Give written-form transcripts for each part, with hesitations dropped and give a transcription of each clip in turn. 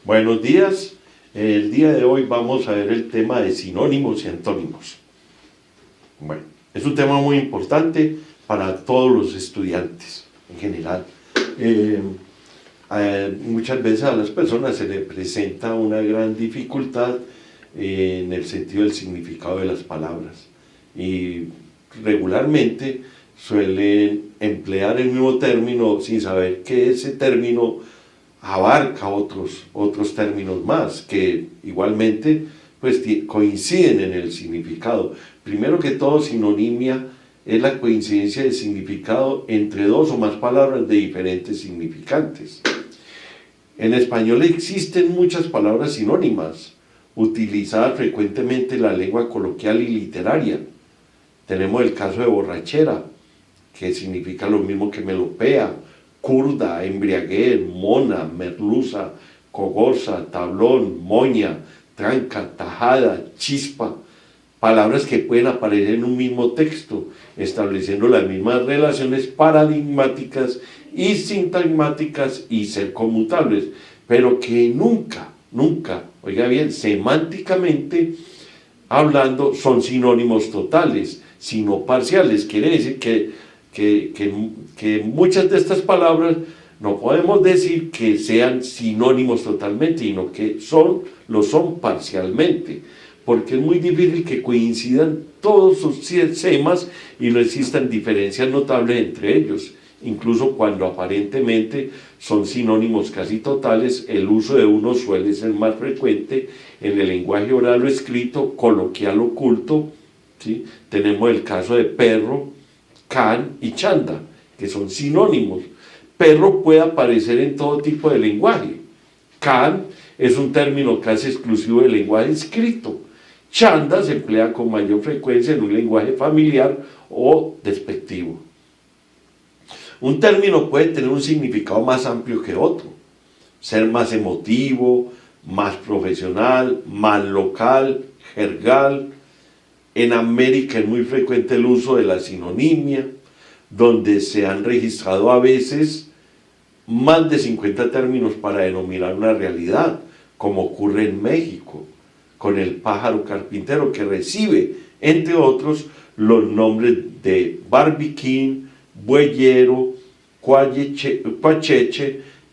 Buenos días. El día de hoy vamos a ver el tema de sinónimos y antónimos. Bueno, es un tema muy importante para todos los estudiantes en general. Muchas veces a las personas se les presenta una gran dificultad en el sentido del significado de las palabras y regularmente suelen emplear el mismo término sin saber que ese término abarca otros términos más que igualmente pues coinciden en el significado. Primero que todo, sinonimia es la coincidencia de significado entre dos o más palabras de diferentes significantes. En español existen muchas palabras sinónimas utilizadas frecuentemente en la lengua coloquial y literaria. Tenemos el caso de borrachera, que significa lo mismo que melopea, curda, embriaguez, mona, merluza, cogosa, tablón, moña, tranca, tajada, chispa, palabras que pueden aparecer en un mismo texto, estableciendo las mismas relaciones paradigmáticas y sintagmáticas y ser conmutables, pero que nunca, oiga bien, semánticamente hablando, son sinónimos totales, sino parciales. Quiere decir que muchas de estas palabras no podemos decir que sean sinónimos totalmente, sino que lo son parcialmente, porque es muy difícil que coincidan todos sus semas y no existan diferencias notables entre ellos. Incluso cuando aparentemente son sinónimos casi totales, el uso de uno suele ser más frecuente en el lenguaje oral o escrito, coloquial o culto, ¿sí? Tenemos el caso de perro, can y chanda, que son sinónimos. Perro puede aparecer en todo tipo de lenguaje. Can es un término casi exclusivo del lenguaje escrito. Chanda se emplea con mayor frecuencia en un lenguaje familiar o despectivo. Un término puede tener un significado más amplio que otro, ser más emotivo, más profesional, más local, jergal. En América es muy frecuente el uso de la sinonimia, donde se han registrado a veces más de 50 términos para denominar una realidad, como ocurre en México, con el pájaro carpintero, que recibe, entre otros, los nombres de barbiquín, bueyero, cuacheche,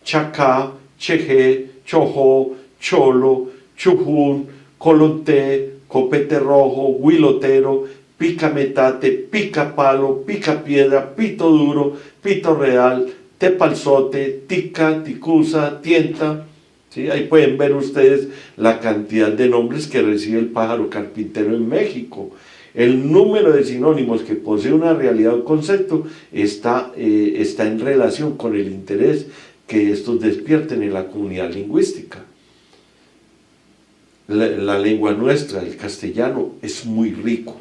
chacá, chejé, chojó, cholo, chujún, colonté, copete rojo, huilotero, picametate, picapalo, picapiedra, pito duro, pito real, tepalzote, tica, ticusa, tienta. ¿Sí? Ahí pueden ver ustedes la cantidad de nombres que recibe el pájaro carpintero en México. El número de sinónimos que posee una realidad o concepto está en relación con el interés que estos despierten en la comunidad lingüística. La lengua nuestra, el castellano, es muy rico,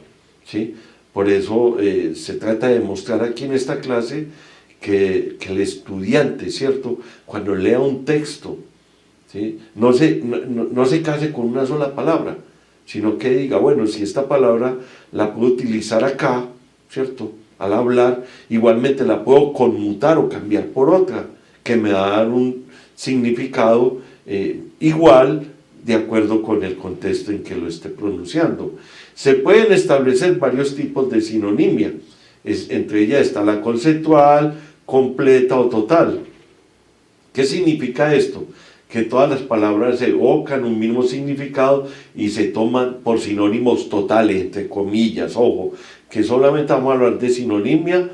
¿sí? Por eso se trata de mostrar aquí en esta clase que el estudiante, ¿cierto?, cuando lea un texto, ¿sí?, no se case con una sola palabra, sino que diga, bueno, si esta palabra la puedo utilizar acá, ¿cierto?, al hablar, igualmente la puedo conmutar o cambiar por otra, que me va a dar un significado igual, de acuerdo con el contexto en que lo esté pronunciando. Se pueden establecer varios tipos de sinonimia, entre ellas está la conceptual, completa o total. ¿Qué significa esto? Que todas las palabras evocan un mismo significado y se toman por sinónimos totales, entre comillas. Ojo, que solamente vamos a hablar de sinonimia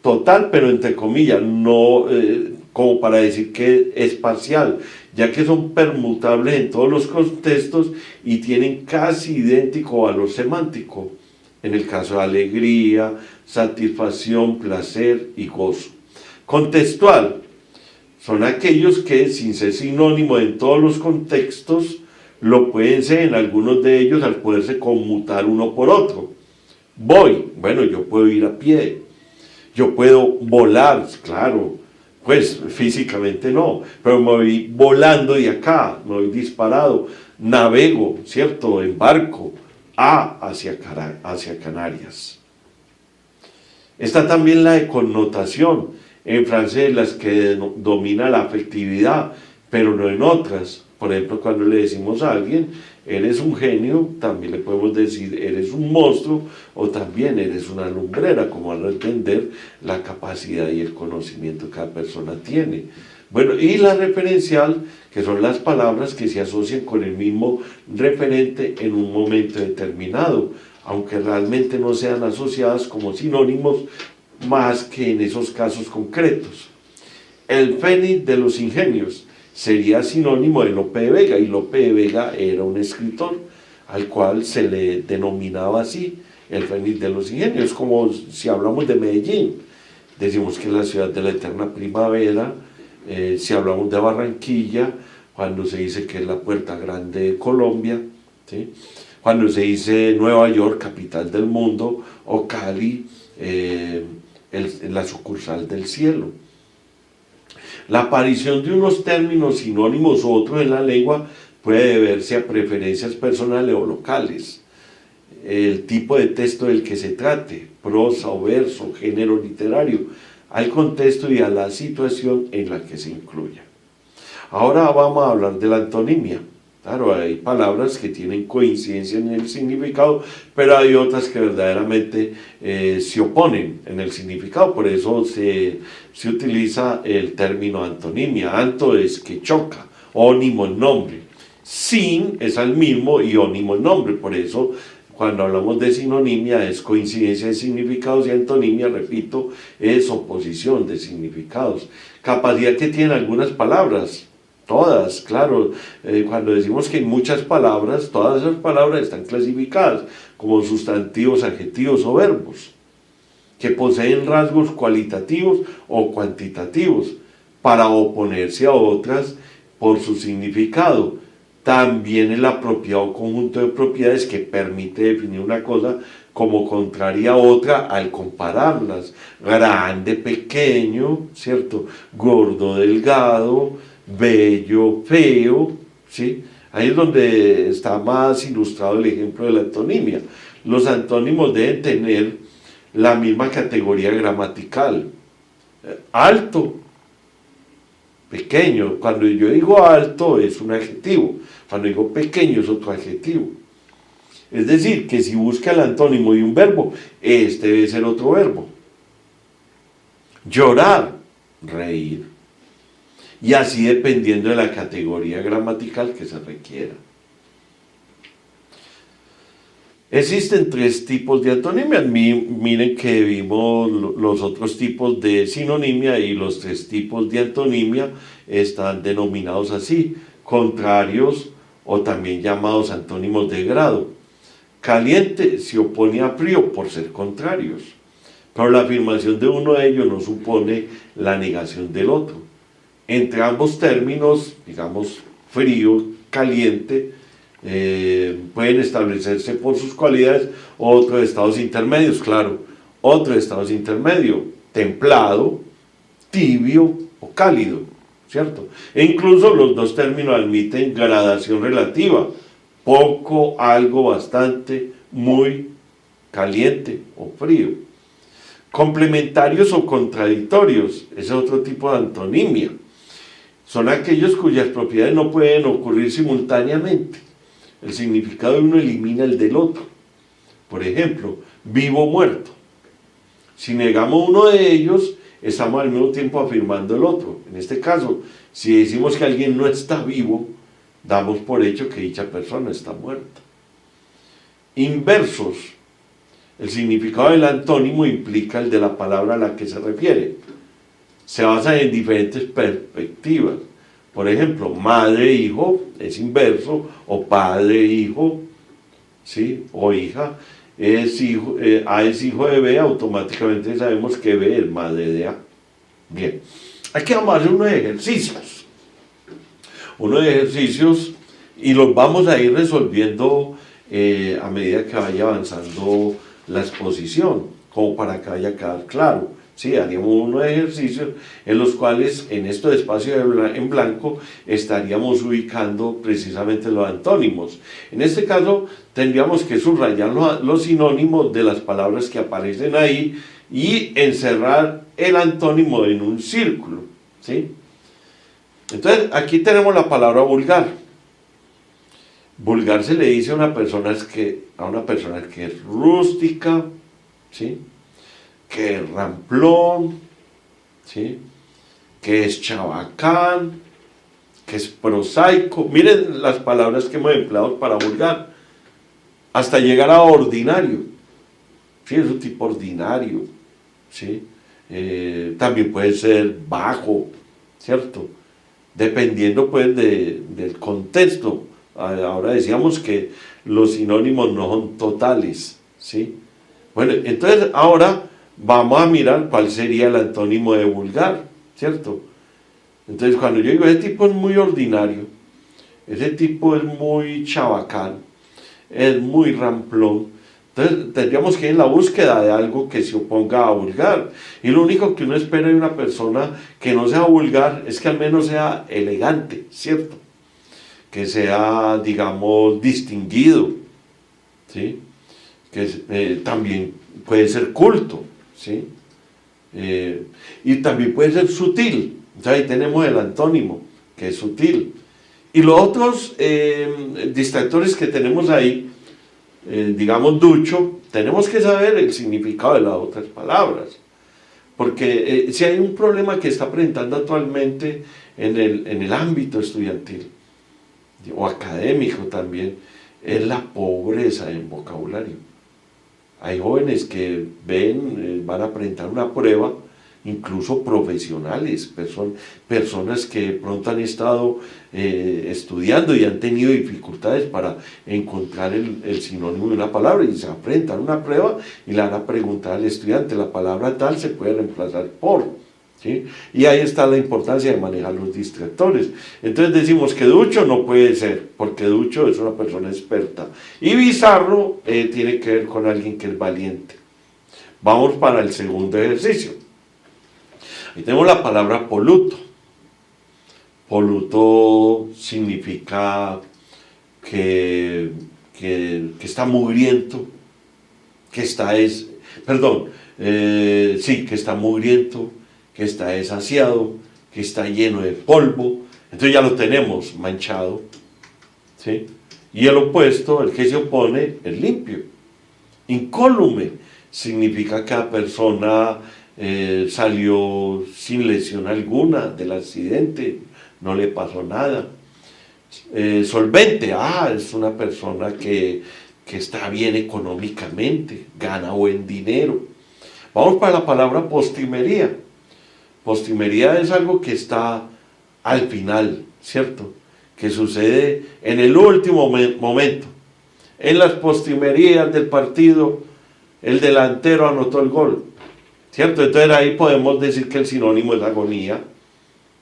total, pero entre comillas, no como para decir que es parcial, ya que son permutables en todos los contextos y tienen casi idéntico valor semántico, en el caso de alegría, satisfacción, placer y gozo. Contextual son aquellos que, sin ser sinónimo en todos los contextos, lo pueden ser en algunos de ellos al poderse conmutar uno por otro. Voy, bueno, yo puedo ir a pie, yo puedo volar, claro, pues físicamente no, pero me voy volando de acá, me voy disparado, navego, ¿cierto?, en barco, hacia Canarias. Está también la de connotación, en francés las que domina la afectividad, pero no en otras. Por ejemplo, cuando le decimos a alguien, eres un genio, también le podemos decir, eres un monstruo, o también eres una lumbrera, como al entender la capacidad y el conocimiento que cada persona tiene. Bueno, y la referencial, que son las palabras que se asocian con el mismo referente en un momento determinado, aunque realmente no sean asociadas como sinónimos más que en esos casos concretos. El Fénix de los Ingenios sería sinónimo de Lope de Vega, y Lope de Vega era un escritor al cual se le denominaba así, el Fénix de los Ingenios, como si hablamos de Medellín, decimos que es la ciudad de la eterna primavera. Si hablamos de Barranquilla, cuando se dice que es la puerta grande de Colombia, ¿sí? Cuando se dice Nueva York, capital del mundo, o Cali, la sucursal del cielo. La aparición de unos términos sinónimos u otros en la lengua puede deberse a preferencias personales o locales, el tipo de texto del que se trate, prosa o verso, género literario, al contexto y a la situación en la que se incluya. Ahora vamos a hablar de la antonimia. Claro, hay palabras que tienen coincidencia en el significado, pero hay otras que verdaderamente se oponen en el significado. Por eso se utiliza el término antonimia. Anto es que choca, ónimo el nombre. Sin es al mismo y ónimo el nombre. Por eso cuando hablamos de sinonimia es coincidencia de significados, y antonimia, repito, es oposición de significados. Capacidad que tienen algunas palabras. Todas, claro, cuando decimos que hay muchas palabras, todas esas palabras están clasificadas como sustantivos, adjetivos o verbos, que poseen rasgos cualitativos o cuantitativos, para oponerse a otras por su significado. También el apropiado conjunto de propiedades que permite definir una cosa como contraria a otra al compararlas. Grande, pequeño, ¿cierto? Gordo, delgado, bello, feo, ¿sí? Ahí es donde está más ilustrado el ejemplo de la antonimia. Los antónimos deben tener la misma categoría gramatical. Alto, pequeño. Cuando yo digo alto es un adjetivo, cuando digo pequeño es otro adjetivo. Es decir, que si busca el antónimo de un verbo, este debe ser otro verbo. Llorar, reír. Y así dependiendo de la categoría gramatical que se requiera. Existen tres tipos de antonimia. Miren que vimos los otros tipos de sinonimia, y los tres tipos de antonimia están denominados así: contrarios, o también llamados antónimos de grado. Caliente se opone a frío por ser contrarios, pero la afirmación de uno de ellos no supone la negación del otro. Entre ambos términos, digamos frío, caliente, pueden establecerse por sus cualidades otros estados intermedios, claro, otro estado intermedio, templado, tibio o cálido, ¿cierto? E incluso los dos términos admiten gradación relativa: poco, algo, bastante, muy, caliente o frío. Complementarios o contradictorios, ese es otro tipo de antonimia. Son aquellos cuyas propiedades no pueden ocurrir simultáneamente. El significado de uno elimina el del otro. Por ejemplo, vivo o muerto. Si negamos uno de ellos, estamos al mismo tiempo afirmando el otro. En este caso, si decimos que alguien no está vivo, damos por hecho que dicha persona está muerta. Inversos. El significado del antónimo implica el de la palabra a la que se refiere. Se basa en diferentes perspectivas. Por ejemplo, madre-hijo es inverso, o padre-hijo, ¿sí? O hija. A es hijo de B, automáticamente sabemos que B es madre de A. Bien, aquí vamos a hacer unos ejercicios. Y los vamos a ir resolviendo a medida que vaya avanzando la exposición, como para que vaya a quedar claro. Sí, haríamos unos ejercicios en los cuales en estos espacios en blanco estaríamos ubicando precisamente los antónimos. En este caso tendríamos que subrayar los sinónimos de las palabras que aparecen ahí y encerrar el antónimo en un círculo, ¿sí? Entonces, aquí tenemos la palabra vulgar. Vulgar se le dice a una persona que es rústica, ¿sí? Que es ramplón, ¿sí? Que es chabacán, que es prosaico. Miren las palabras que hemos empleado para vulgar, hasta llegar a ordinario. Sí, es un tipo ordinario, ¿sí? También puede ser bajo, ¿cierto? Dependiendo pues del contexto. Ahora decíamos que los sinónimos no son totales, ¿sí? Bueno, entonces ahora vamos a mirar cuál sería el antónimo de vulgar, ¿cierto? Entonces cuando yo digo, ese tipo es muy ordinario, ese tipo es muy chabacán, es muy ramplón, entonces tendríamos que ir en la búsqueda de algo que se oponga a vulgar. Y lo único que uno espera de una persona que no sea vulgar es que al menos sea elegante, ¿cierto? Que sea, digamos, distinguido, ¿sí? Que también puede ser culto, ¿sí? Y también puede ser sutil. Entonces ahí tenemos el antónimo, que es sutil. Y los otros distractores que tenemos ahí, digamos ducho, tenemos que saber el significado de las otras palabras. Porque si hay un problema que está presentando actualmente en el ámbito estudiantil, o académico también, es la pobreza en vocabulario. Hay jóvenes que van a presentar una prueba, incluso profesionales, personas que pronto han estado estudiando y han tenido dificultades para encontrar el sinónimo de una palabra, y se presentan una prueba y le van a preguntar al estudiante, la palabra tal se puede reemplazar por, ¿sí? Y ahí está la importancia de manejar los distractores. Entonces decimos que ducho no puede ser, porque ducho es una persona experta, y bizarro tiene que ver con alguien que es valiente. Vamos para el segundo ejercicio. Ahí tenemos la palabra poluto. Poluto significa que está mugriento, que está que está mugriento, que está desasiado, que está lleno de polvo. Entonces ya lo tenemos manchado, ¿sí? Y el opuesto, el que se opone, es limpio. Incólume significa que la persona salió sin lesión alguna del accidente, no le pasó nada. Solvente, es una persona que está bien económicamente, gana buen dinero. Vamos para la palabra postrimería. Postrimería es algo que está al final, ¿cierto? Que sucede en el último momento. En las postrimerías del partido, el delantero anotó el gol, ¿cierto? Entonces ahí podemos decir que el sinónimo es agonía.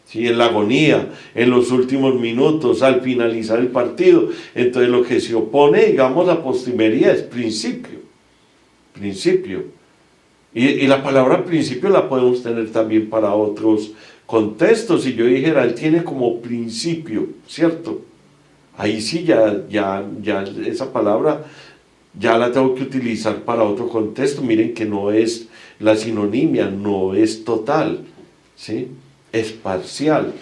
Sí, en la agonía, en los últimos minutos, al finalizar el partido. Entonces lo que se opone, digamos, a postrimería es principio. Principio. Y la palabra principio la podemos tener también para otros contextos. Si yo dijera, él tiene como principio, ¿cierto? Ahí sí ya esa palabra ya la tengo que utilizar para otro contexto. Miren que no es la sinonimia, no es total, ¿sí? Es parcial.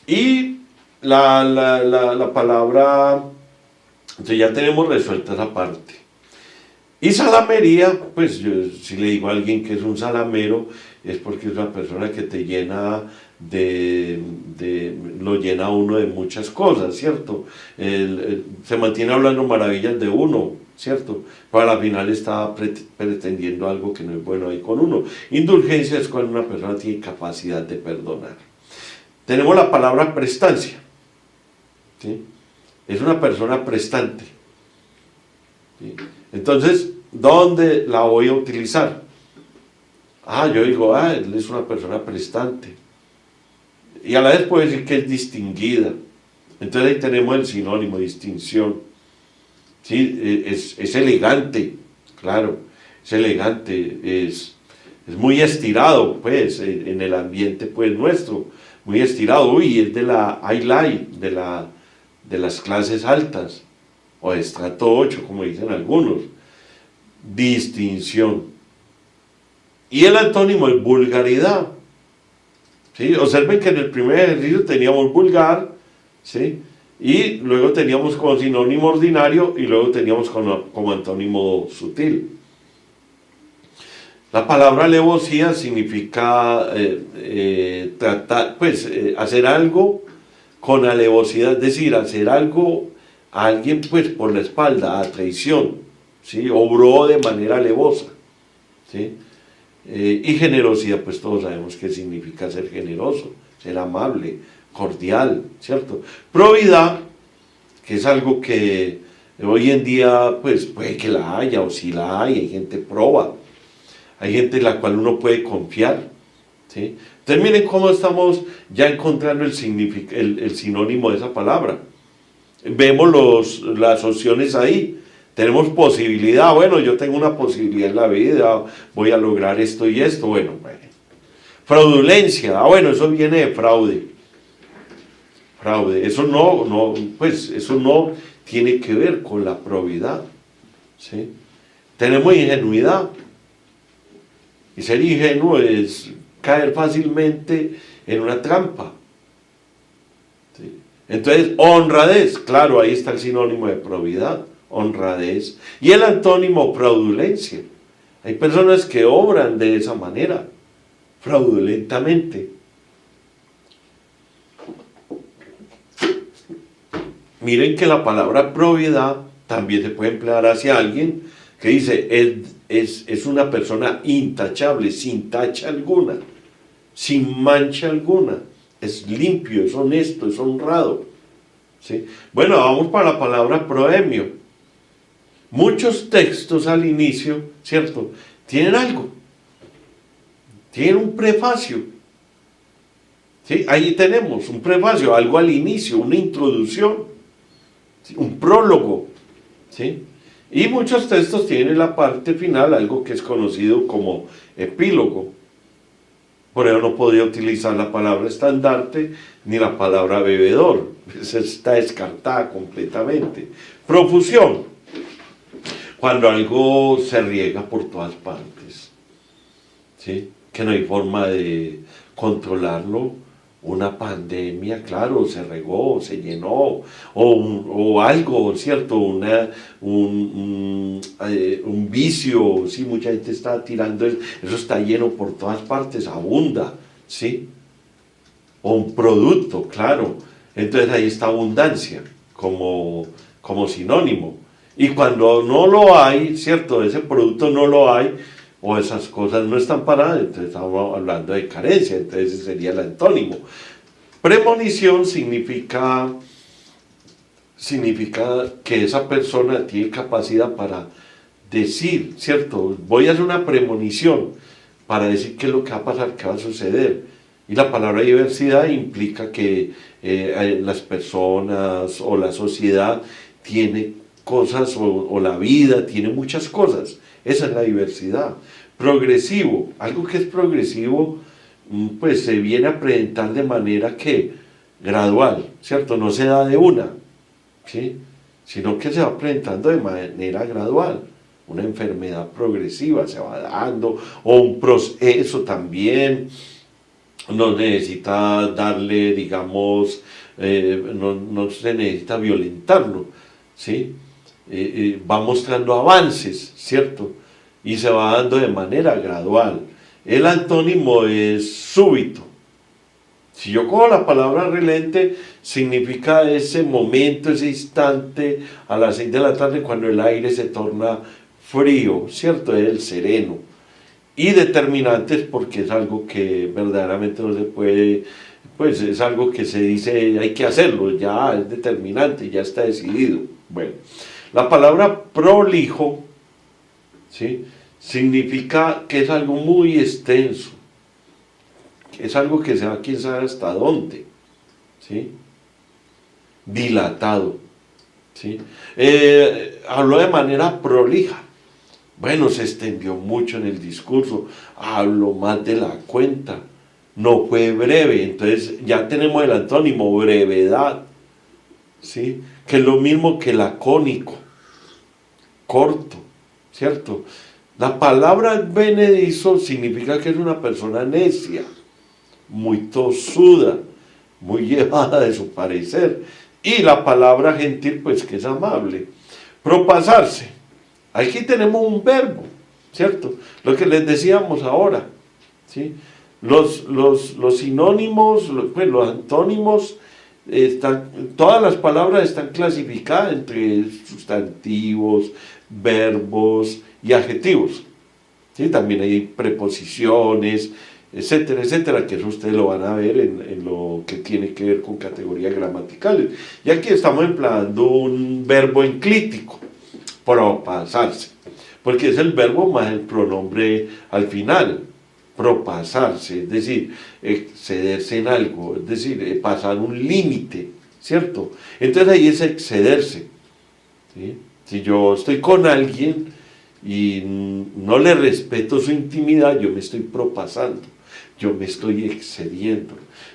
Y la palabra, entonces ya tenemos resuelta esa parte. Y salamería, pues yo si le digo a alguien que es un salamero, es porque es una persona que te llena lo llena a uno de muchas cosas, ¿cierto? Se mantiene hablando maravillas de uno, ¿cierto? Pero al final está pretendiendo algo que no es bueno ahí con uno. Indulgencia es cuando una persona tiene capacidad de perdonar. Tenemos la palabra prestancia, ¿sí? Es una persona prestante, ¿sí? Entonces, ¿dónde la voy a utilizar? Yo digo, él es una persona prestante. Y a la vez puedo decir que es distinguida. Entonces ahí tenemos el sinónimo, distinción. ¿Sí? Es elegante, claro, es elegante, es muy estirado, pues, en el ambiente, pues, nuestro, muy estirado. Es de la highlight, de las clases altas, o de estrato 8, como dicen algunos. Distinción. Y el antónimo es vulgaridad. ¿sí? Observen que en el primer ejercicio teníamos vulgar, ¿sí? Y luego teníamos como sinónimo ordinario y luego teníamos como antónimo sutil. La palabra alevosía significa tratar, pues, hacer algo con alevosidad, es decir, hacer algo a alguien pues por la espalda, a traición, ¿sí? Obró de manera alevosa, ¿sí? Y generosidad, pues todos sabemos qué significa ser generoso, ser amable, cordial, ¿cierto? Probidad, que es algo que hoy en día pues puede que la haya o si la hay gente proba, hay gente en la cual uno puede confiar, ¿sí? Entonces miren cómo estamos ya encontrando el sinónimo de esa palabra. Vemos las opciones ahí, tenemos posibilidad, bueno, yo tengo una posibilidad en la vida, voy a lograr esto y esto, bueno. Fraudulencia, bueno, eso viene de fraude. Fraude, eso pues eso no tiene que ver con la probidad, ¿sí? Tenemos ingenuidad, y ser ingenuo es caer fácilmente en una trampa, ¿sí? Entonces, honradez, claro, ahí está el sinónimo de probidad, honradez, y el antónimo, fraudulencia. Hay personas que obran de esa manera, fraudulentamente. Miren que la palabra probidad también se puede emplear hacia alguien que dice, es una persona intachable, sin tacha alguna, sin mancha alguna, es limpio, es honesto, es honrado, ¿sí? Bueno, vamos para la palabra proemio. Muchos textos al inicio, ¿cierto?, tienen algo, tienen un prefacio, ¿sí? Ahí tenemos un prefacio, algo al inicio, una introducción, ¿sí? Un prólogo, ¿sí? Y muchos textos tienen en la parte final algo que es conocido como epílogo. Por eso no podría utilizar la palabra estandarte ni la palabra bebedor. Esa está descartada completamente. Profusión. Cuando algo se riega por todas partes, ¿sí? Que no hay forma de controlarlo. Una pandemia, claro, se regó, se llenó, o algo, ¿cierto? Un vicio, sí, mucha gente está tirando, eso está lleno por todas partes, abunda, ¿sí? O un producto, claro, entonces ahí está abundancia como sinónimo. Y cuando no lo hay, ¿cierto? Ese producto no lo hay, o esas cosas no están paradas, entonces estamos hablando de carencia, entonces ese sería el antónimo. Premonición significa que esa persona tiene capacidad para decir, ¿cierto? Voy a hacer una premonición para decir qué es lo que va a pasar, qué va a suceder. Y la palabra diversidad implica que las personas o la sociedad tiene cosas, o la vida tiene muchas cosas. Esa es la diversidad. Progresivo, algo que es progresivo, pues se viene a presentar de manera que gradual, ¿cierto? No se da de una, ¿sí? Sino que se va presentando de manera gradual. Una enfermedad progresiva se va dando, o un proceso también. No necesita darle, digamos, no se necesita violentarlo, ¿sí? Va mostrando avances, ¿cierto? Y se va dando de manera gradual. El antónimo es súbito. Si yo cojo la palabra relente, significa ese momento, ese instante a las 6 de la tarde cuando el aire se torna frío, ¿cierto? Es el sereno. Y determinantes porque es algo que verdaderamente no se puede, pues es algo que se dice hay que hacerlo, ya es determinante, ya está decidido. Bueno, la palabra prolijo, ¿sí?, significa que es algo muy extenso, es algo que se va quién sabe hasta dónde, ¿sí? Dilatado, ¿sí? Habló de manera prolija. Bueno, se extendió mucho en el discurso, habló más de la cuenta, no fue breve, entonces ya tenemos el antónimo, brevedad, ¿sí?, que es lo mismo que lacónico, corto, ¿cierto? La palabra advenedizo significa que es una persona necia, muy tosuda, muy llevada de su parecer. Y la palabra gentil, pues que es amable. Propasarse. Aquí tenemos un verbo, ¿cierto? Lo que les decíamos ahora, ¿sí? Los sinónimos, pues los antónimos, todas las palabras están clasificadas entre sustantivos, verbos y adjetivos. ¿Sí? También hay preposiciones, etcétera, etcétera, que eso ustedes lo van a ver en lo que tiene que ver con categorías gramaticales. Y aquí estamos empleando un verbo enclítico, propasarse, porque es el verbo más el pronombre al final, propasarse, es decir, excederse en algo, es decir, pasar un límite, ¿cierto? Entonces ahí es excederse, ¿sí? Si yo estoy con alguien y no le respeto su intimidad, yo me estoy propasando, yo me estoy excediendo.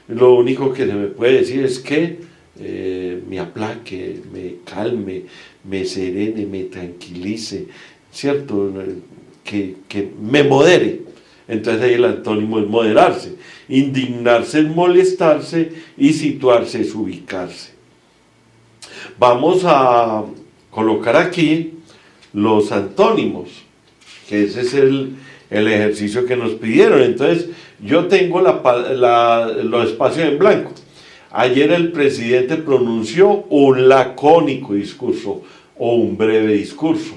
Lo único que se me puede decir es que me aplaque, me calme, me serene, me tranquilice, ¿cierto? Que me modere. Entonces ahí el antónimo es moderarse. Indignarse es molestarse y situarse es ubicarse. Vamos a colocar aquí los antónimos, que ese es el ejercicio que nos pidieron. Entonces yo tengo los espacios en blanco. Ayer el presidente pronunció un lacónico discurso o un breve discurso.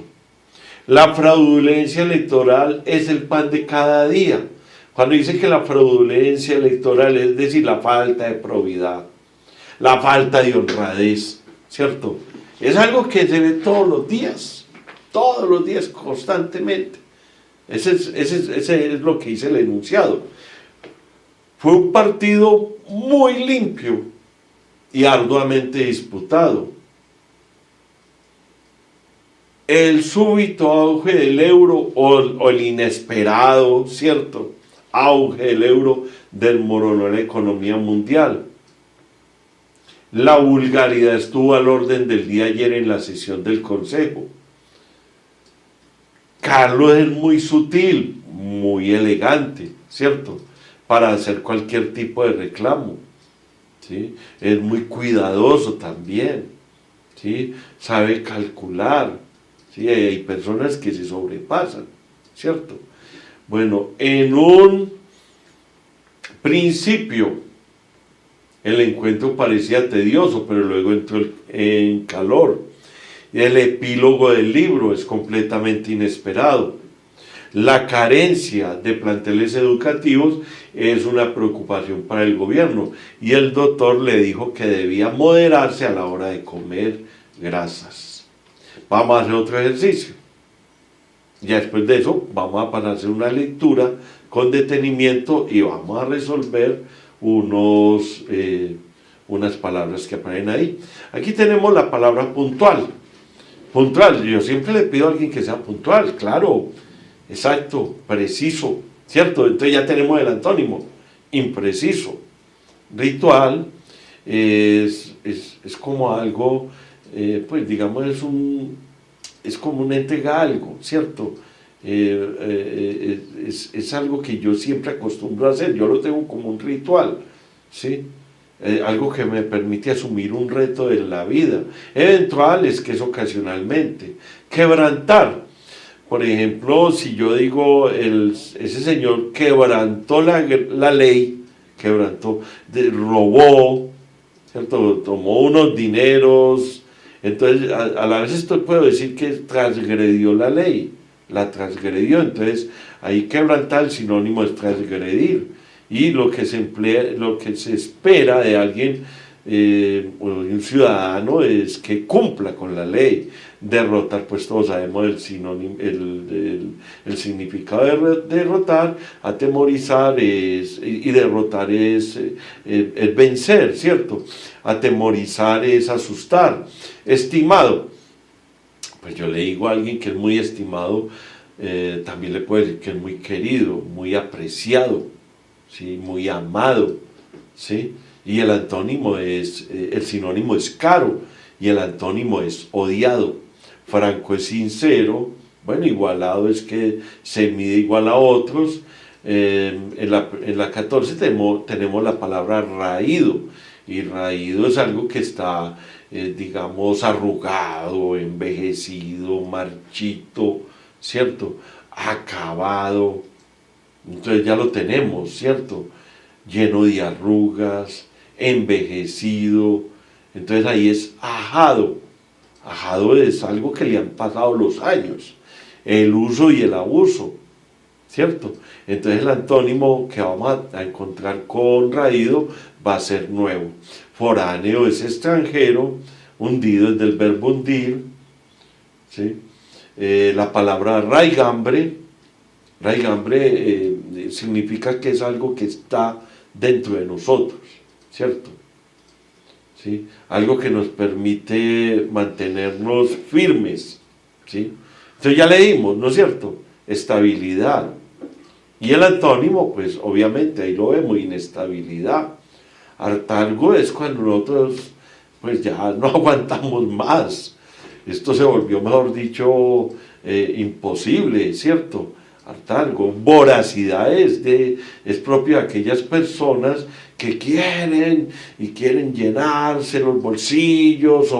La fraudulencia electoral es el pan de cada día. Cuando dice que la fraudulencia electoral es decir, la falta de probidad, la falta de honradez, ¿cierto? Es algo que se ve todos los días, constantemente. Ese es lo que dice el enunciado. Fue un partido muy limpio y arduamente disputado. El súbito auge del euro o el inesperado, ¿cierto?, auge del euro desmoronó la economía mundial. La vulgaridad estuvo al orden del día ayer en la sesión del Consejo. Carlos es muy sutil, muy elegante, ¿cierto?, para hacer cualquier tipo de reclamo, ¿sí? Es muy cuidadoso también, ¿sí? Sabe calcular, ¿sí? Hay personas que se sobrepasan, ¿cierto? Bueno, en un principio el encuentro parecía tedioso, pero luego entró en calor. El epílogo del libro es completamente inesperado. La carencia de planteles educativos es una preocupación para el gobierno y el doctor le dijo que debía moderarse a la hora de comer grasas. Vamos a hacer otro ejercicio. Ya después de eso vamos a pasar a hacer una lectura con detenimiento y vamos a resolver unas palabras que aparecen ahí. Aquí tenemos la palabra puntual. Puntual, yo siempre le pido a alguien que sea puntual, claro, exacto, preciso, ¿cierto? Entonces ya tenemos el antónimo, impreciso. Ritual es como algo, pues digamos, es como una entrega a algo, ¿cierto? Es algo que yo siempre acostumbro a hacer, yo lo tengo como un ritual, ¿sí? Algo que me permite asumir un reto de la vida. Eventual es que es ocasionalmente. Quebrantar. Por ejemplo, si yo digo, ese señor quebrantó la ley, robó, ¿cierto? Tomó unos dineros. Entonces, a la vez esto puedo decir que transgredió la ley, la transgredió. Entonces, ahí quebrantar, el sinónimo es transgredir. Y lo que se espera de alguien, de un ciudadano, es que cumpla con la ley. Derrotar, pues todos sabemos el significado de derrotar. Atemorizar y derrotar es vencer, ¿cierto? Atemorizar es asustar. Estimado, pues yo le digo a alguien que es muy estimado, también le puedo decir que es muy querido, muy apreciado, ¿sí? Muy amado, ¿sí? Y el antónimo el sinónimo es caro y el antónimo es odiado. Franco es sincero, bueno, igualado es que se mide igual a otros, En la 14 tenemos la palabra raído, y raído es algo que está, digamos, arrugado, envejecido, marchito, ¿cierto? Acabado. Entonces ya lo tenemos, ¿cierto? Lleno de arrugas, envejecido. Entonces ahí es ajado. Ajado es algo que le han pasado los años, el uso y el abuso, ¿cierto? Entonces el antónimo que vamos a encontrar con raído va a ser nuevo. Foráneo es extranjero, hundido es del verbo hundir, ¿sí? La palabra raigambre, significa que es algo que está dentro de nosotros, ¿cierto? ¿Sí? Algo que nos permite mantenernos firmes, ¿sí? Entonces ya leímos, ¿no es cierto? Estabilidad. Y el antónimo, pues obviamente ahí lo vemos, inestabilidad. Hartazgo es cuando nosotros pues ya no aguantamos más. Esto se volvió, mejor dicho, imposible, ¿cierto? Hartazgo. Voracidad es propio de aquellas personas que quieren llenarse los bolsillos,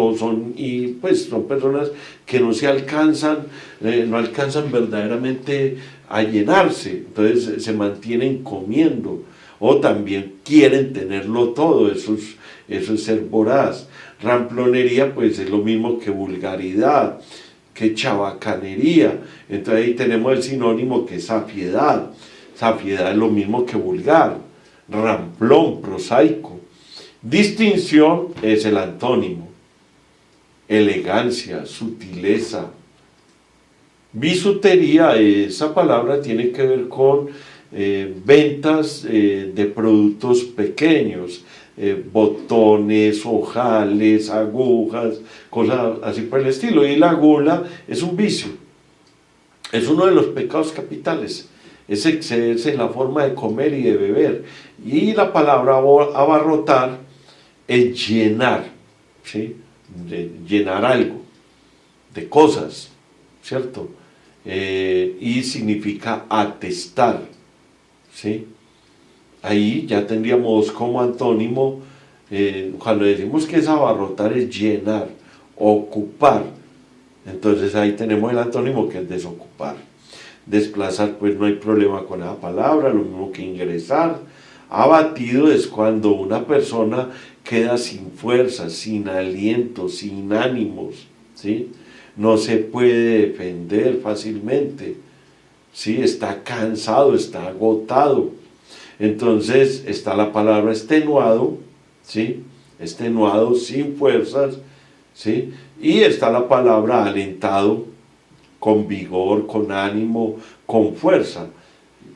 y pues son personas que no se alcanzan, no alcanzan verdaderamente a llenarse, entonces se mantienen comiendo, o también quieren tenerlo todo, eso es ser voraz. Ramplonería pues es lo mismo que vulgaridad, que chabacanería. Entonces ahí tenemos el sinónimo que es safiedad. Safiedad es lo mismo que vulgar. Ramplón, prosaico. Distinción es el antónimo. Elegancia, sutileza. Bisutería, esa palabra tiene que ver con ventas de productos pequeños, botones, ojales, agujas, cosas así por el estilo. Y la gula es un vicio, es uno de los pecados capitales, es excederse en la forma de comer y de beber. Y la palabra abarrotar es llenar, ¿sí? De llenar algo, de cosas, ¿cierto? Y significa atestar, ¿sí? Ahí ya tendríamos como antónimo, cuando decimos que es abarrotar, es llenar, ocupar. Entonces ahí tenemos el antónimo que es desocupar. Desplazar, pues no hay problema con esa palabra, lo mismo que ingresar. Abatido es cuando una persona queda sin fuerza, sin aliento, sin ánimos, ¿sí? No se puede defender fácilmente, ¿sí? Está cansado, está agotado. Entonces está la palabra extenuado, ¿sí? Extenuado, sin fuerzas, ¿sí? Y está la palabra alentado, con vigor, con ánimo, con fuerza.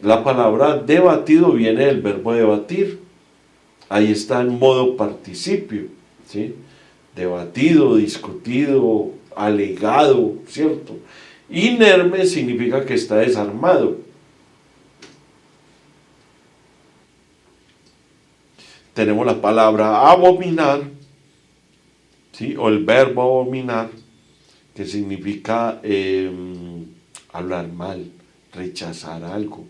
La palabra debatido viene del verbo debatir. Ahí está en modo participio, ¿sí? Debatido, discutido, alegado, ¿cierto? Inerme significa que está desarmado. Tenemos la palabra abominar, ¿sí? O el verbo abominar, que significa hablar mal, rechazar algo,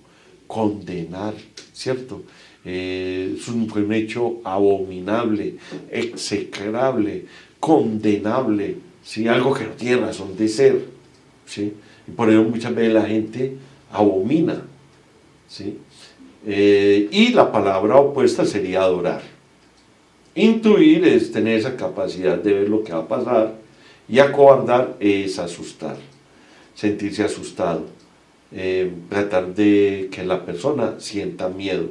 condenar, ¿cierto? Fue un hecho abominable, execrable, condenable, ¿sí? Algo que no tiene razón de ser, ¿sí? Y por eso muchas veces la gente abomina, ¿sí? Y la palabra opuesta sería adorar. Intuir es tener esa capacidad de ver lo que va a pasar, y acobardar es asustar, sentirse asustado, tratar de que la persona sienta miedo.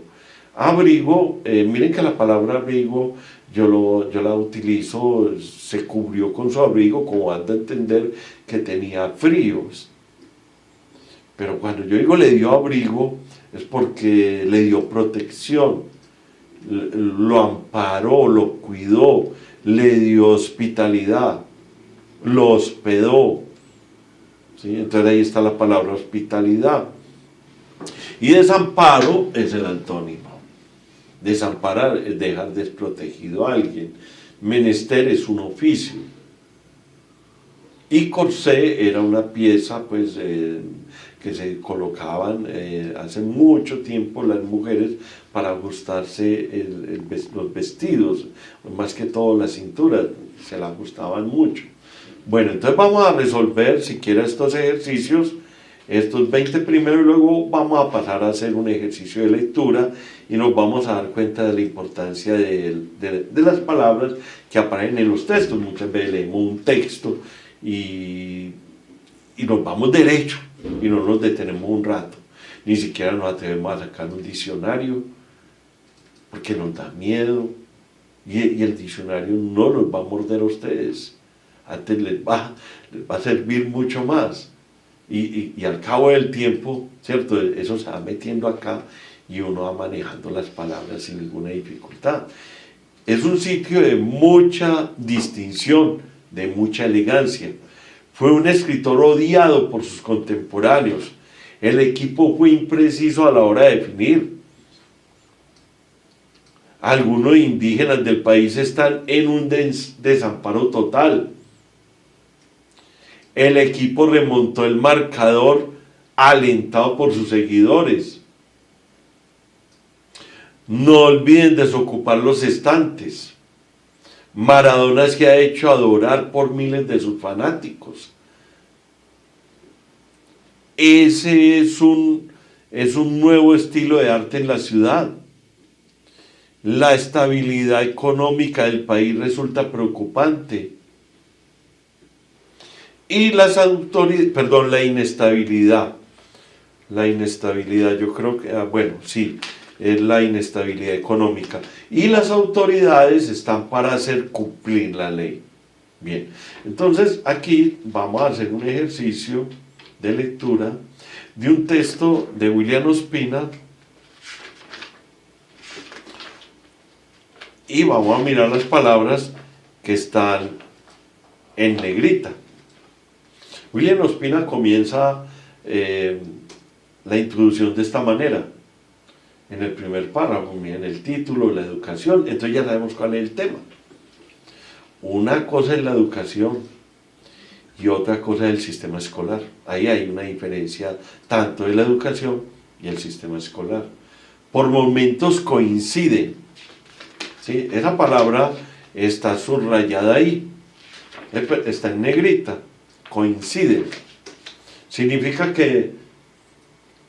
Abrigo, miren que la palabra abrigo yo la utilizo, se cubrió con su abrigo, como dando a entender que tenía fríos. Pero cuando yo digo le dio abrigo, es porque le dio protección, lo amparó, lo cuidó, le dio hospitalidad, lo hospedó, ¿sí? Entonces ahí está la palabra hospitalidad. Y desamparo es el antónimo. Desamparar es dejar desprotegido a alguien. Menester es un oficio. Y corsé era una pieza pues que se colocaban hace mucho tiempo las mujeres para ajustarse los vestidos, más que todo la cintura, se la ajustaban mucho. Bueno, entonces vamos a resolver, si quiere, estos ejercicios, estos 20 primero, y luego vamos a pasar a hacer un ejercicio de lectura y nos vamos a dar cuenta de la importancia de las palabras que aparecen en los textos. Muchas veces leemos un texto y nos vamos derecho y no nos detenemos un rato. Ni siquiera nos atrevemos a sacar un diccionario porque nos da miedo y el diccionario no los va a morder a ustedes. Antes les va a servir mucho más. Y al cabo del tiempo, ¿cierto? Eso se va metiendo acá y uno va manejando las palabras sin ninguna dificultad. Es un sitio de mucha distinción, de mucha elegancia. Fue un escritor odiado por sus contemporáneos. El equipo fue impreciso a la hora de definir. Algunos indígenas del país están en un desamparo total. El equipo remontó el marcador alentado por sus seguidores. No olviden desocupar los estantes. Maradona se ha hecho adorar por miles de sus fanáticos. Ese es un nuevo estilo de arte en la ciudad. La estabilidad económica del país resulta preocupante. Y la inestabilidad. La inestabilidad, yo creo que, es la inestabilidad económica. Y las autoridades están para hacer cumplir la ley. Bien, entonces aquí vamos a hacer un ejercicio de lectura de un texto de William Ospina y vamos a mirar las palabras que están en negrita. William Ospina comienza la introducción de esta manera, en el primer párrafo, en el título, la educación, entonces ya sabemos cuál es el tema. Una cosa es la educación y otra cosa es el sistema escolar. Ahí hay una diferencia tanto de la educación y el sistema escolar. Por momentos coinciden, ¿sí? Esa palabra está subrayada ahí, está en negrita. Coinciden. Significa que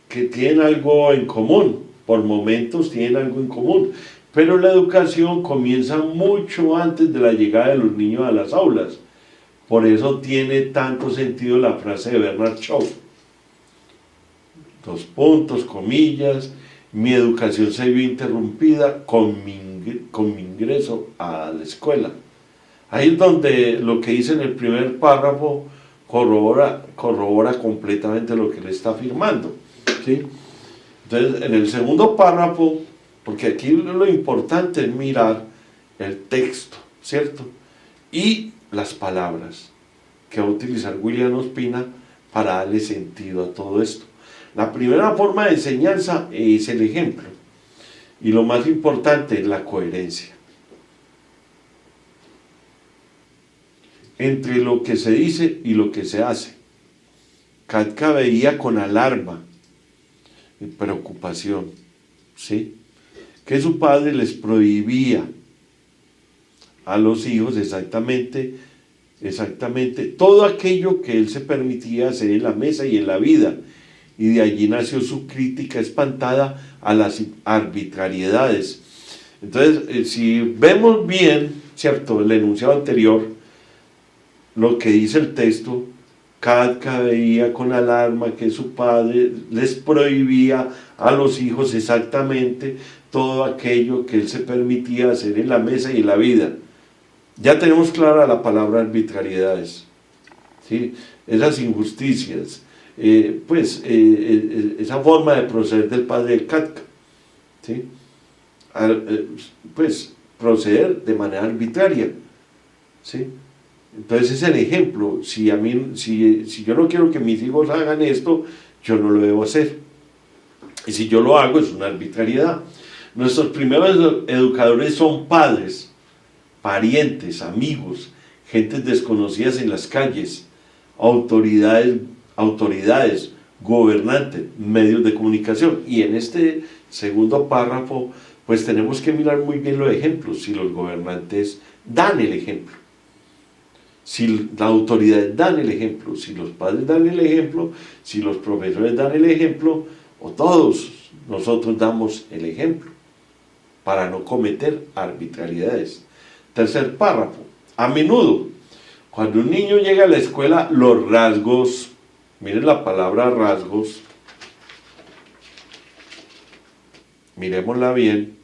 tienen algo en común, por momentos tienen algo en común, pero la educación comienza mucho antes de la llegada de los niños a las aulas. Por eso tiene tanto sentido la frase de Bernard Shaw. Dos puntos, comillas, mi educación se vio interrumpida con mi ingreso a la escuela. Ahí es donde lo que dice en el primer párrafo corrobora completamente lo que le está afirmando, ¿sí? Entonces, en el segundo párrafo, porque aquí lo importante es mirar el texto, ¿cierto? Y las palabras que va a utilizar William Ospina para darle sentido a todo esto. La primera forma de enseñanza es el ejemplo, y lo más importante es la coherencia entre lo que se dice y lo que se hace. Kafka veía con alarma y preocupación, ¿sí?, que su padre les prohibía a los hijos exactamente todo aquello que él se permitía hacer en la mesa y en la vida, y de allí nació su crítica espantada a las arbitrariedades. Entonces, si vemos bien, ¿cierto?, el enunciado anterior, lo que dice el texto, Kafka veía con alarma que su padre les prohibía a los hijos exactamente todo aquello que él se permitía hacer en la mesa y en la vida. Ya tenemos clara la palabra arbitrariedades, ¿sí?, esas injusticias, esa forma de proceder del padre de Kafka, ¿sí?, proceder de manera arbitraria, ¿sí? Entonces es el ejemplo. Si yo no quiero que mis hijos hagan esto, yo no lo debo hacer, y si yo lo hago es una arbitrariedad. Nuestros primeros educadores son padres, parientes, amigos, gentes desconocidas en las calles, autoridades, gobernantes, medios de comunicación. Y en este segundo párrafo, pues tenemos que mirar muy bien los ejemplos, si los gobernantes dan el ejemplo, si las autoridades dan el ejemplo, si los padres dan el ejemplo, si los profesores dan el ejemplo, o todos nosotros damos el ejemplo, para no cometer arbitrariedades. Tercer párrafo, a menudo, cuando un niño llega a la escuela, los rasgos, miren la palabra rasgos, miremosla bien,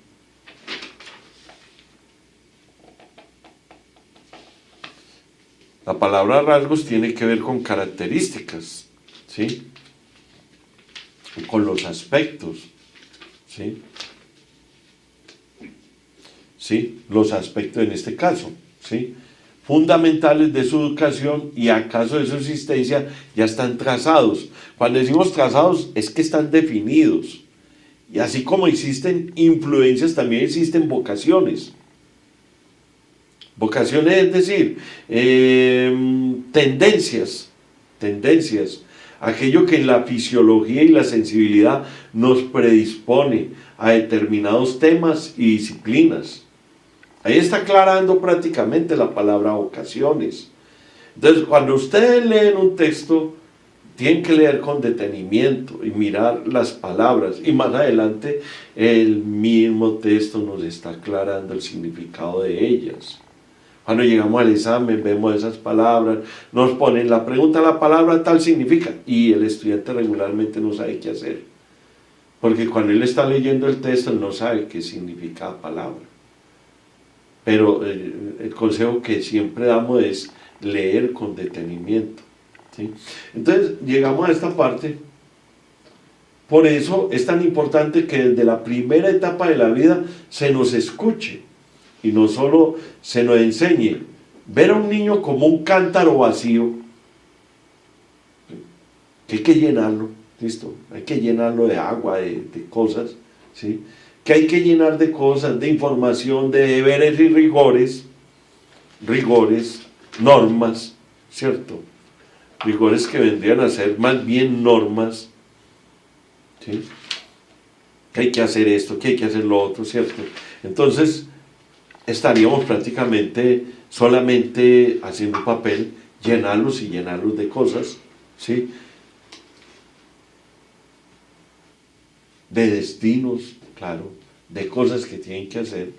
la palabra rasgos tiene que ver con características, ¿sí? Con los aspectos, ¿sí? ¿Sí? Los aspectos en este caso, ¿sí? Fundamentales de su educación y acaso de su existencia ya están trazados. Cuando decimos trazados es que están definidos. Y así como existen influencias, también existen vocaciones. Vocaciones es decir, tendencias, aquello que en la fisiología y la sensibilidad nos predispone a determinados temas y disciplinas. Ahí está aclarando prácticamente la palabra vocaciones. Entonces, cuando ustedes leen un texto, tienen que leer con detenimiento y mirar las palabras. Y más adelante, el mismo texto nos está aclarando el significado de ellas. Cuando llegamos al examen, vemos esas palabras, nos ponen la pregunta, la palabra tal significa, y el estudiante regularmente no sabe qué hacer. Porque cuando él está leyendo el texto, no sabe qué significa la palabra. Pero el consejo que siempre damos es leer con detenimiento, ¿sí? Entonces, llegamos a esta parte. Por eso es tan importante que desde la primera etapa de la vida se nos escuche y no solo se nos enseñe. Ver a un niño como un cántaro vacío, que hay que llenarlo, ¿listo? Hay que llenarlo de agua, de cosas, ¿sí? Que hay que llenar de cosas, de información, de deberes y rigores, normas, ¿cierto? Rigores que vendrían a ser más bien normas, ¿sí? Que hay que hacer esto, que hay que hacer lo otro, ¿cierto? Entonces, estaríamos prácticamente solamente haciendo un papel, llenarlos y llenarlos de cosas, ¿sí? De destinos, claro, de cosas que tienen que hacer.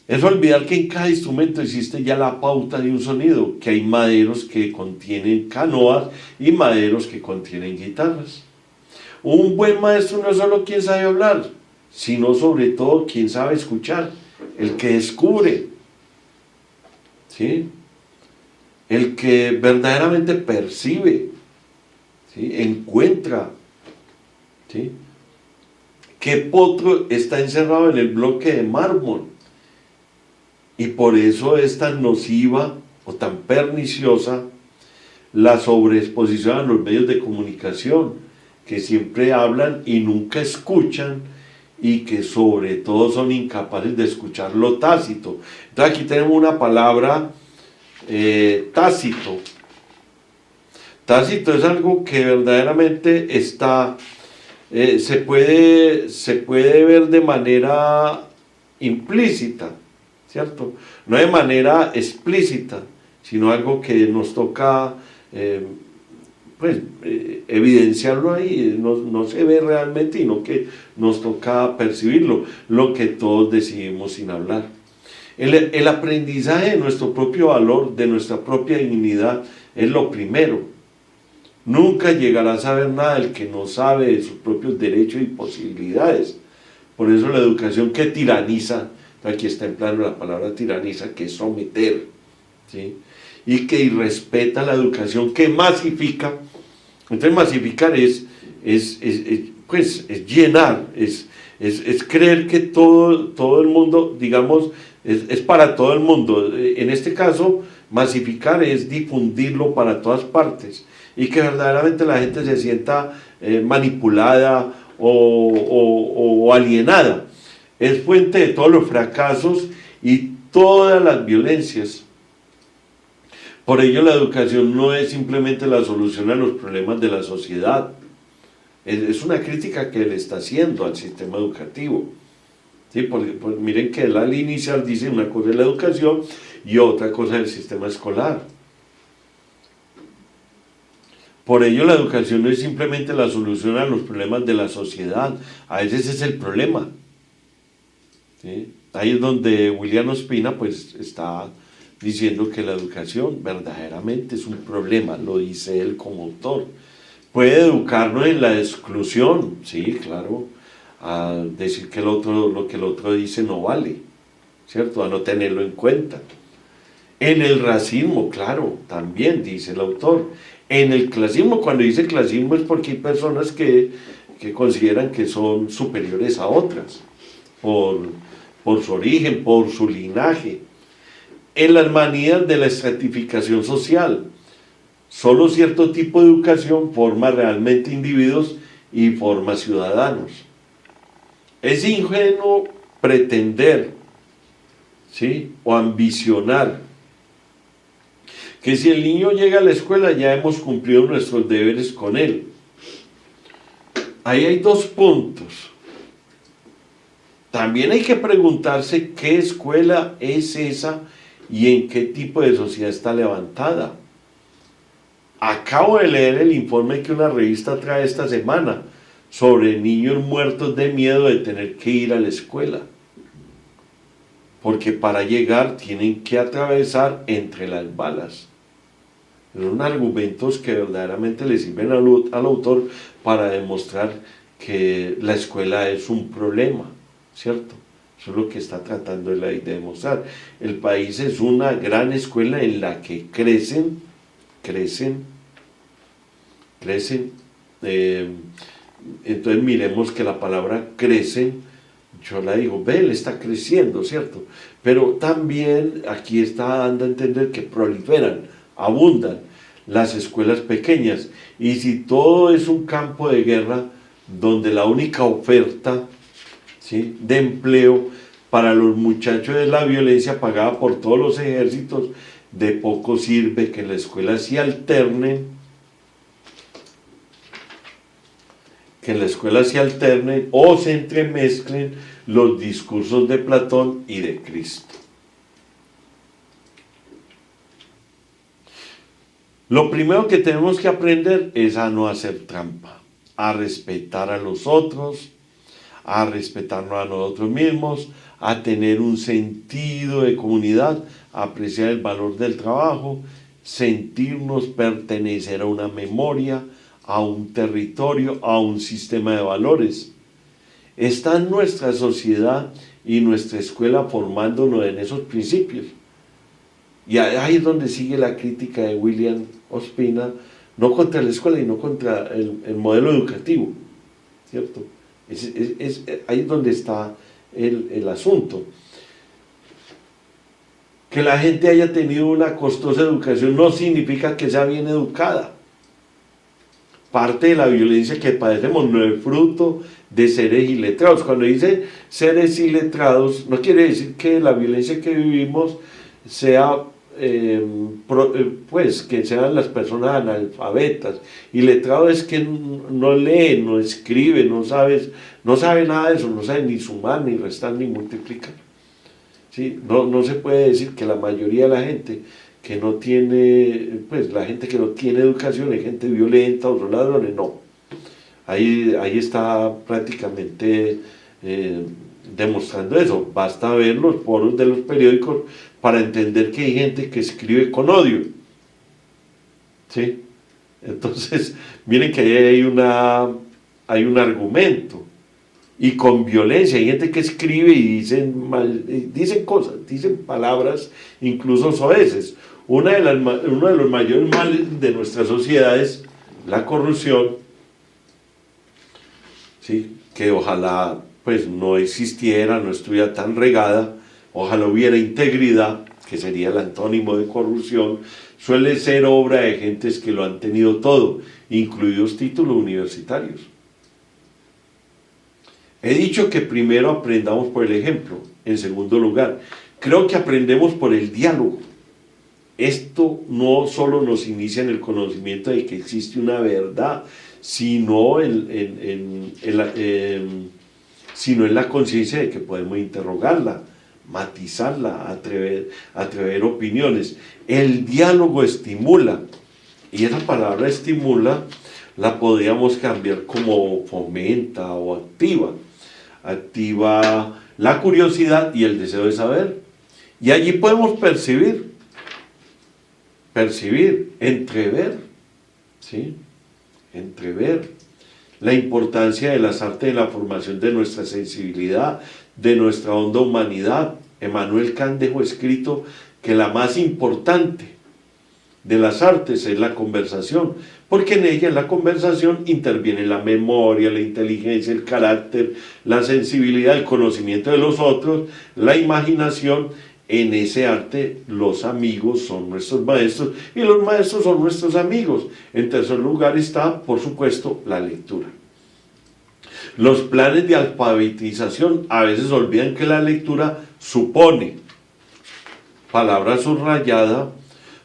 Es olvidar que en cada instrumento existe ya la pauta de un sonido, que hay maderos que contienen canoas y maderos que contienen guitarras. Un buen maestro no es solo quien sabe hablar, sino sobre todo quien sabe escuchar, el que descubre, ¿sí? El que verdaderamente percibe, ¿sí? Encuentra, ¿sí? ¿Qué potro está encerrado en el bloque de mármol? Y por eso es tan nociva o tan perniciosa la sobreexposición a los medios de comunicación, que siempre hablan y nunca escuchan, y que sobre todo son incapaces de escuchar lo tácito. Entonces aquí tenemos una palabra, tácito. Tácito es algo que verdaderamente está, se puede ver de manera implícita, ¿cierto? No de manera explícita, sino algo que nos toca evidenciarlo ahí, no se ve realmente, sino que nos toca percibirlo, lo que todos decidimos sin hablar. El aprendizaje de nuestro propio valor, de nuestra propia dignidad, es lo primero. Nunca llegará a saber nada el que no sabe de sus propios derechos y posibilidades. Por eso la educación que tiraniza, aquí está empleando la palabra tiraniza, que es someter, ¿sí? Y que irrespeta la educación que masifica. Entonces masificar es llenar, es creer que todo el mundo, digamos, es para todo el mundo. En este caso, masificar es difundirlo para todas partes y que verdaderamente la gente se sienta manipulada o alienada. Es fuente de todos los fracasos y todas las violencias. Por ello la educación no es simplemente la solución a los problemas de la sociedad. Es una crítica que él está haciendo al sistema educativo. ¿Sí? Porque pues miren que él al inicial dice una cosa es la educación y otra cosa es el sistema escolar. Por ello la educación no es simplemente la solución a los problemas de la sociedad. A veces es el problema. ¿Sí? Ahí es donde William Ospina pues está diciendo que la educación verdaderamente es un problema, lo dice él como autor. Puede educarnos en la exclusión, sí, claro, a decir que lo que el otro dice no vale, ¿cierto? A no tenerlo en cuenta. En el racismo, claro, también dice el autor. En el clasismo, cuando dice clasismo es porque hay personas que consideran que son superiores a otras, por su origen, por su linaje. En las manías de la estratificación social, solo cierto tipo de educación forma realmente individuos y forma ciudadanos. Es ingenuo pretender, ¿sí?, o ambicionar que si el niño llega a la escuela ya hemos cumplido nuestros deberes con él. Ahí hay dos puntos. También hay que preguntarse qué escuela es esa y en qué tipo de sociedad está levantada. Acabo de leer el informe que una revista trae esta semana sobre niños muertos de miedo de tener que ir a la escuela. Porque para llegar tienen que atravesar entre las balas. Son argumentos que verdaderamente le sirven al autor para demostrar que la escuela es un problema, ¿cierto? Eso es lo que está tratando de demostrar. El país es una gran escuela en la que crecen. Entonces miremos que la palabra crecen, yo la digo, ve, él está creciendo, ¿cierto? Pero también aquí está dando a entender que proliferan, abundan las escuelas pequeñas. Y si todo es un campo de guerra donde la única oferta, ¿sí?, de empleo para los muchachos es la violencia pagada por todos los ejércitos, de poco sirve que en la escuela se alternen, o se entremezclen los discursos de Platón y de Cristo. Lo primero que tenemos que aprender es a no hacer trampa, a respetar a los otros, a respetarnos a nosotros mismos, a tener un sentido de comunidad, a apreciar el valor del trabajo, sentirnos pertenecer a una memoria, a un territorio, a un sistema de valores. Está nuestra sociedad y nuestra escuela formándonos en esos principios. Y ahí es donde sigue la crítica de William Ospina, no contra la escuela, sino contra el modelo educativo, ¿cierto? Ahí es donde está el asunto. Que la gente haya tenido una costosa educación no significa que sea bien educada. Parte de la violencia que padecemos no es fruto de seres iletrados. Cuando dice seres iletrados, no quiere decir que la violencia que vivimos sea, pues, que sean las personas analfabetas. Iletrado es que no lee, no escribe, no sabe nada de eso, no sabe ni sumar, ni restar, ni multiplicar. ¿Sí? No se puede decir que la mayoría de la gente que no tiene, pues la gente que no tiene educación es gente violenta o son ladrones, no. Ahí está prácticamente demostrando eso. Basta ver los foros de los periódicos para entender que hay gente que escribe con odio. ¿Sí? Entonces, miren que ahí hay un argumento. Y con violencia, hay gente que escribe y dicen cosas, dicen palabras incluso soeces. Uno de los mayores males de nuestra sociedad es la corrupción, ¿sí?, que ojalá pues no existiera, no estuviera tan regada, ojalá hubiera integridad, que sería el antónimo de corrupción. Suele ser obra de gentes que lo han tenido todo, incluidos títulos universitarios. He dicho que primero aprendamos por el ejemplo. En segundo lugar, creo que aprendemos por el diálogo. esto no solo nos inicia en el conocimiento de que existe una verdad, sino sino en la conciencia de que podemos interrogarla, matizarla, atrever opiniones. El diálogo estimula, y esa palabra estimula la podríamos cambiar como fomenta o activa. Activa la curiosidad y el deseo de saber. Y allí podemos percibir, entrever, ¿sí? Entrever la importancia de las artes en la formación de nuestra sensibilidad, de nuestra honda humanidad. Emmanuel Kant dejó escrito que la más importante de las artes es la conversación, porque en ella, en la conversación, interviene la memoria, la inteligencia, el carácter, la sensibilidad, el conocimiento de los otros, la imaginación. En ese arte los amigos son nuestros maestros y los maestros son nuestros amigos. En tercer lugar está, por supuesto, la lectura. Los planes de alfabetización a veces olvidan que la lectura supone, palabra subrayada,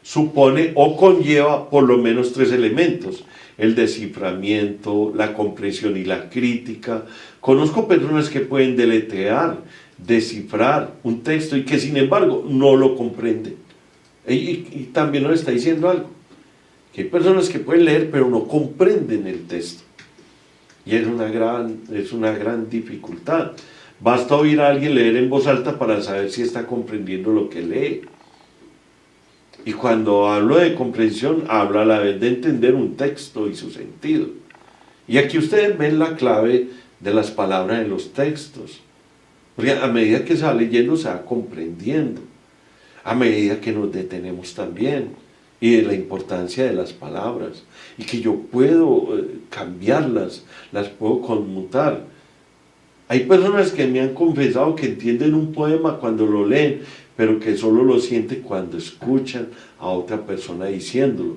supone o conlleva por lo menos 3 elementos: el desciframiento, la comprensión y la crítica. Conozco personas que pueden deletrear, descifrar un texto y que sin embargo no lo comprenden. Y también nos está diciendo algo, que hay personas que pueden leer pero no comprenden el texto. Y es una gran dificultad. Basta oír a alguien leer en voz alta para saber si está comprendiendo lo que lee. Y cuando hablo de comprensión, hablo a la vez de entender un texto y su sentido. Y aquí ustedes ven la clave de las palabras en los textos. Porque a medida que se va leyendo, se va comprendiendo. A medida que nos detenemos también. Y de la importancia de las palabras. Y que yo puedo cambiarlas, las puedo conmutar. Hay personas que me han confesado que entienden un poema cuando lo leen, pero que solo lo sienten cuando escuchan a otra persona diciéndolo.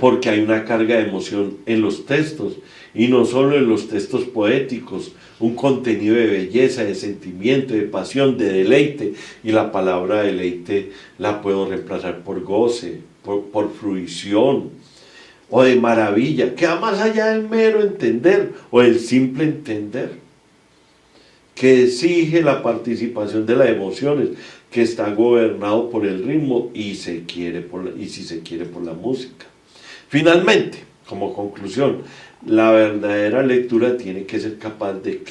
Porque hay una carga de emoción en los textos, y no solo en los textos poéticos, un contenido de belleza, de sentimiento, de pasión, de deleite, y la palabra deleite la puedo reemplazar por goce, por fruición, o de maravilla, que va más allá del mero entender, o del simple entender, que exige la participación de las emociones, que está gobernado por el ritmo y si se quiere por la música. Finalmente, como conclusión, la verdadera lectura tiene que ser capaz de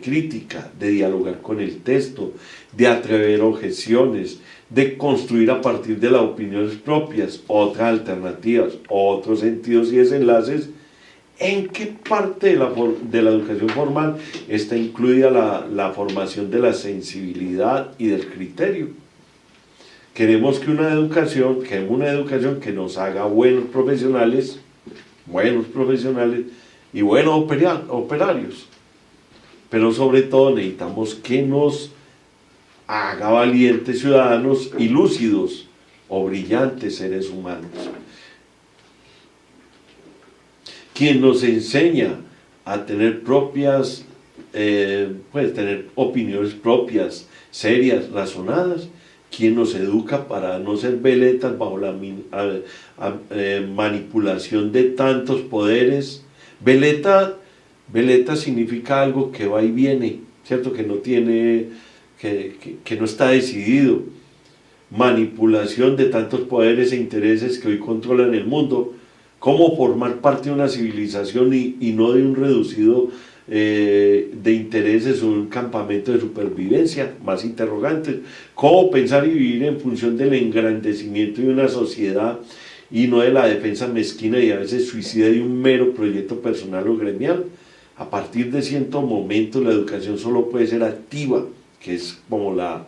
crítica, de dialogar con el texto, de atrever objeciones, de construir a partir de las opiniones propias otras alternativas, otros sentidos y desenlaces. ¿En qué parte de la educación formal está incluida la formación de la sensibilidad y del criterio? Queremos una educación que nos haga buenos profesionales y buenos operarios. Pero sobre todo necesitamos que nos haga valientes ciudadanos y lúcidos o brillantes seres humanos. Quien nos enseña a tener tener opiniones propias, serias, razonadas, quien nos educa para no ser veletas bajo la manipulación de tantos poderes. Veleta significa algo que va y viene, ¿cierto? Que no tiene, que no está decidido. Manipulación de tantos poderes e intereses que hoy controlan el mundo. Cómo formar parte de una civilización y no de un reducido de intereses o un campamento de supervivencia. Más interrogantes. Cómo pensar y vivir en función del engrandecimiento de una sociedad y no de la defensa mezquina y a veces suicida de un mero proyecto personal o gremial. A partir de cierto momento la educación solo puede ser activa, que es como la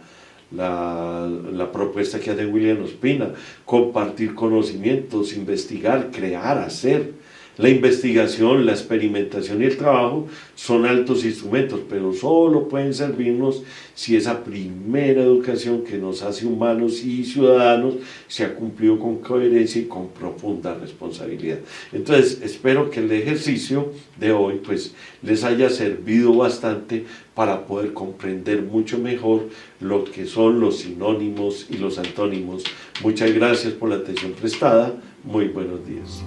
propuesta que hace William Ospina: compartir conocimientos, investigar, crear, hacer, La investigación, la experimentación y el trabajo son altos instrumentos, pero solo pueden servirnos si esa primera educación que nos hace humanos y ciudadanos se ha cumplido con coherencia y con profunda responsabilidad. Entonces, espero que el ejercicio de hoy pues les haya servido bastante para poder comprender mucho mejor lo que son los sinónimos y los antónimos. Muchas gracias por la atención prestada. Muy buenos días.